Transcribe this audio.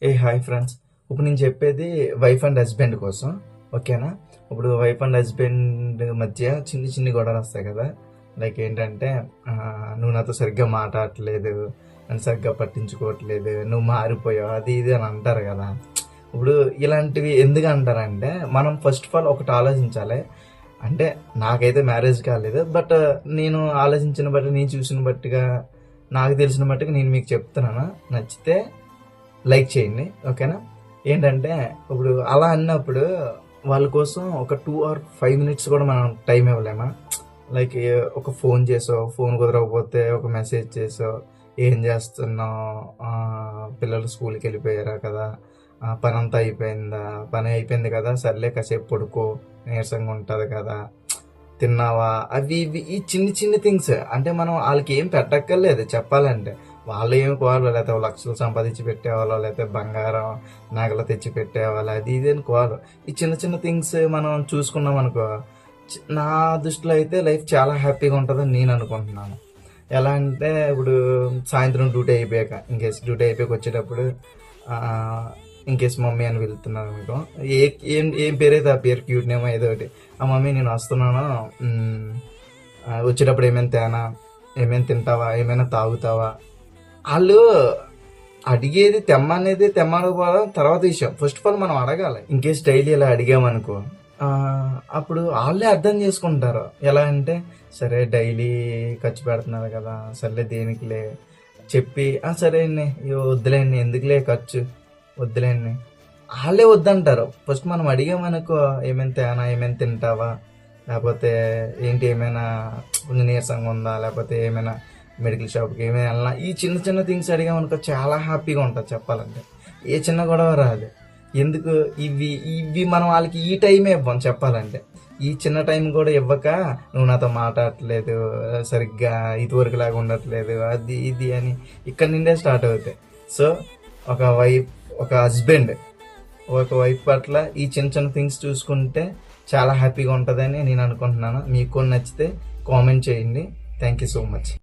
Hi friends. ఇప్పుడు నేను చెప్పేది వైఫ్ అండ్ హస్బెండ్ కోసం. ఓకేనా? ఇప్పుడు వైఫ్ అండ్ హస్బెండ్ మధ్య చిన్ని చిన్ని గొడవలు వస్తాయి కదా. లైక్ ఏంటంటే నువ్వు నాతో సరిగ్గా మాట్లాడట్లేదు, నన్ను సరిగ్గా పట్టించుకోవట్లేదు, నువ్వు మారిపోయావు, అది ఇది అని అంటారు కదా. ఇప్పుడు ఇలాంటివి ఎందుకు అంటారంటే మనం ఫస్ట్ ఆఫ్ ఆల్ ఒకటి ఆలోచించాలి. అంటే నాకైతే మ్యారేజ్ కాలేదు, బట్ నేను ఆలోచించిన బట్టి, నేను చూసిన బట్టిగా, నాకు తెలిసిన బట్టిగా నేను మీకు చెప్తున్నాను. నచ్చితే లైక్ చేయండి. ఓకేనా? ఏంటంటే ఇప్పుడు అలా అన్నప్పుడు వాళ్ళ కోసం ఒక 2 or 5 minutes కూడా మనం టైం ఇవ్వలేమా? లైక్ ఒక ఫోన్ చేసో, ఫోన్ కుదరకపోతే ఒక మెసేజ్ చేసో, ఏం చేస్తున్నావు, పిల్లలు స్కూల్కి వెళ్ళిపోయారా కదా, పని అంతా అయిపోయిందా, పని అయిపోయింది కదా, సర్లే కాసేపు పడుకో, నీరసంగా ఉంటుంది కదా, తిన్నావా, అవి ఇవి ఈ చిన్ని చిన్ని థింగ్స్. అంటే మనం వాళ్ళకి ఏం పెట్టక్కర్లేదు చెప్పాలంటే. వాళ్ళు ఏమి కోవాలి, లేకపోతే లక్షలు సంపాదించి పెట్టేవాళ్ళు, లేకపోతే బంగారం నగలు తెచ్చి పెట్టేవాళ్ళు, అది ఇది అని కోవాలి. ఈ చిన్న చిన్న థింగ్స్ మనం చూసుకున్నాం అనుకో, నా దృష్టిలో అయితే లైఫ్ చాలా హ్యాపీగా ఉంటుందని నేను అనుకుంటున్నాను. ఎలా అంటే ఇప్పుడు సాయంత్రం డ్యూటీ అయిపోయాక, ఇన్కేస్ డ్యూటీ అయిపోయాక వచ్చేటప్పుడు ఇన్కేస్ మమ్మీ అని వెళ్తున్నాను అనుకో, ఏం ఏం పేరైతే ఆ పేరు క్యూట్ నేమో ఏదో ఒకటి, ఆ మమ్మీ నేను వస్తున్నాను, వచ్చేటప్పుడు ఏమైనా తేనా, ఏమైనా తింటావా, ఏమైనా తాగుతావా. వాళ్ళు అడిగేది తెమ్మనేది తెమ్మకపోవడం తర్వాత విషయం. ఫస్ట్ ఆఫ్ ఆల్ మనం అడగాలి. ఇన్కేస్ డైలీ ఇలా అడిగామనుకో, అప్పుడు వాళ్ళే అర్థం చేసుకుంటారు. ఎలా అంటే సరే డైలీ ఖర్చు పెడుతున్నారు కదా, సర్లే దేనికిలే చెప్పి సరే అండి వద్దులేండి, ఎందుకులే ఖర్చు, వద్దులేండి, వాళ్ళే వద్దంటారు. ఫస్ట్ మనం అడిగామనుకో, ఏమైనా తేనా, ఏమైనా తింటావా, లేకపోతే ఏంటి, ఏమైనా కొంచెం నీరసంగా ఉందా, లేకపోతే ఏమైనా మెడికల్ షాప్కి ఏమైనా వెళ్ళినా, ఈ చిన్న చిన్న థింగ్స్ అడిగామనుకో చాలా హ్యాపీగా ఉంటుంది చెప్పాలంటే. ఏ చిన్న గొడవ రాదు. ఎందుకు ఇవి ఇవి మనం వాళ్ళకి ఈ టైమే ఇవ్వం చెప్పాలంటే. ఈ చిన్న టైం కూడా ఇవ్వక నువ్వు నాతో మాట్లాడట్లేదు, సరిగ్గా ఇదివరకు లాగా ఉండట్లేదు, అది ఇది అని ఇక్కడ నుండే స్టార్ట్ అవుతాయి. సో ఒక హస్బెండ్ ఒక వైఫ్ పట్ల ఈ చిన్న చిన్న థింగ్స్ చూసుకుంటే చాలా హ్యాపీగా ఉంటుందని నేను అనుకుంటున్నాను. మీకు నచ్చితే కామెంట్ చేయండి. Thank you so much.